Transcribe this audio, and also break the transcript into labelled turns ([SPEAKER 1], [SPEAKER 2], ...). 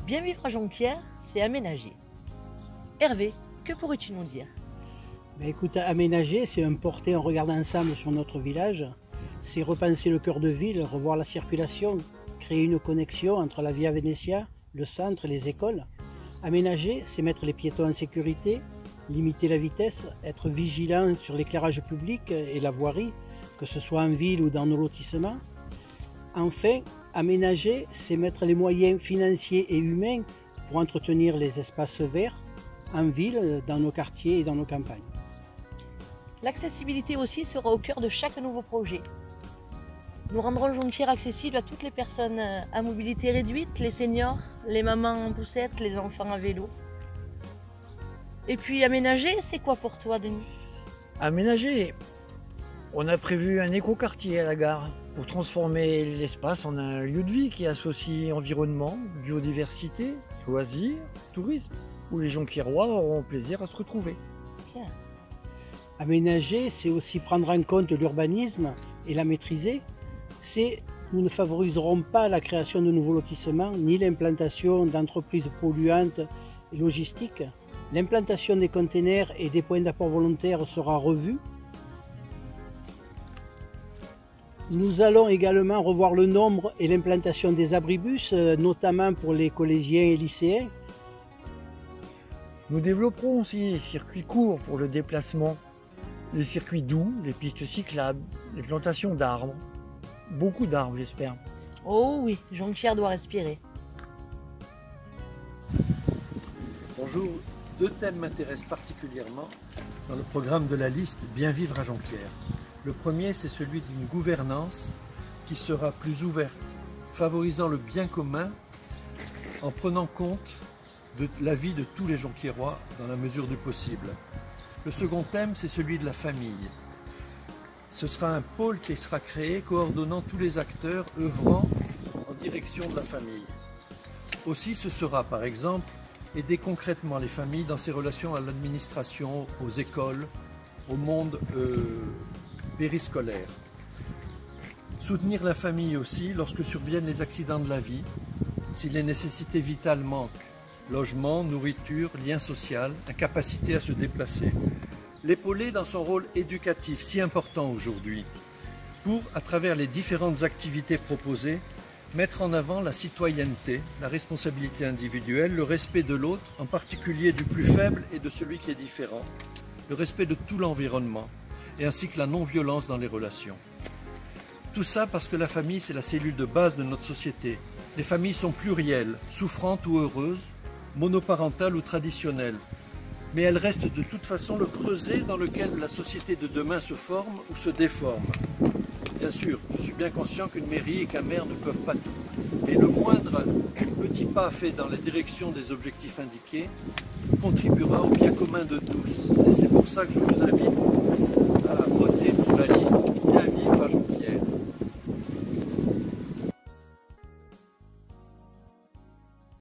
[SPEAKER 1] Bien vivre à Jonquière, c'est aménager. Hervé, que pourrais-tu nous dire?
[SPEAKER 2] Écoute, aménager, c'est un porter un regard d'ensemble sur notre village. C'est repenser le cœur de ville, revoir la circulation, créer une connexion entre la Via Venetia, le centre et les écoles. Aménager, c'est mettre les piétons en sécurité, limiter la vitesse, être vigilant sur l'éclairage public et la voirie, que ce soit en ville ou dans nos lotissements. Enfin, aménager, c'est mettre les moyens financiers et humains pour entretenir les espaces verts en ville, dans nos quartiers et dans nos campagnes.
[SPEAKER 1] L'accessibilité aussi sera au cœur de chaque nouveau projet. Nous rendrons Jonquière accessible à toutes les personnes à mobilité réduite, les seniors, les mamans en poussette, les enfants à vélo. Et puis aménager, c'est quoi pour toi, Denis?
[SPEAKER 3] Aménager, on a prévu un écoquartier à la gare pour transformer l'espace en un lieu de vie qui associe environnement, biodiversité, loisirs, tourisme, où les Jonquiérois auront plaisir à se retrouver.
[SPEAKER 1] Bien.
[SPEAKER 2] Aménager, c'est aussi prendre en compte l'urbanisme et la maîtriser. Nous ne favoriserons pas la création de nouveaux lotissements ni l'implantation d'entreprises polluantes et logistiques. L'implantation des containers et des points d'apport volontaires sera revue. Nous allons également revoir le nombre et l'implantation des abribus, notamment pour les collégiens et lycéens.
[SPEAKER 3] Nous développerons aussi les circuits courts pour le déplacement, les circuits doux, les pistes cyclables, les plantations d'arbres. Beaucoup d'arbres, j'espère.
[SPEAKER 1] Oh oui, Jonquière doit respirer.
[SPEAKER 4] Bonjour, deux thèmes m'intéressent particulièrement dans le programme de la liste Bien vivre à Jonquière. Le premier, c'est celui d'une gouvernance qui sera plus ouverte, favorisant le bien commun en prenant compte de la vie de tous les Jonquiérois dans la mesure du possible. Le second thème, c'est celui de la famille. Ce sera un pôle qui sera créé coordonnant tous les acteurs œuvrant en direction de la famille. Aussi, ce sera par exemple aider concrètement les familles dans ses relations à l'administration, aux écoles, au monde périscolaire. Soutenir la famille aussi lorsque surviennent les accidents de la vie, si les nécessités vitales manquent, logement, nourriture, lien social, incapacité à se déplacer. L'épauler dans son rôle éducatif si important aujourd'hui pour, à travers les différentes activités proposées, mettre en avant la citoyenneté, la responsabilité individuelle, le respect de l'autre, en particulier du plus faible et de celui qui est différent, le respect de tout l'environnement et ainsi que la non-violence dans les relations. Tout ça parce que la famille, c'est la cellule de base de notre société. Les familles sont plurielles, souffrantes ou heureuses, monoparentales ou traditionnelles. Mais elles restent de toute façon le creuset dans lequel la société de demain se forme ou se déforme. Bien sûr, je suis bien conscient qu'une mairie et qu'un maire ne peuvent pas tout. Mais le moindre petit pas fait dans la direction des objectifs indiqués contribuera au bien commun de tous. C'est pour ça que je vous invite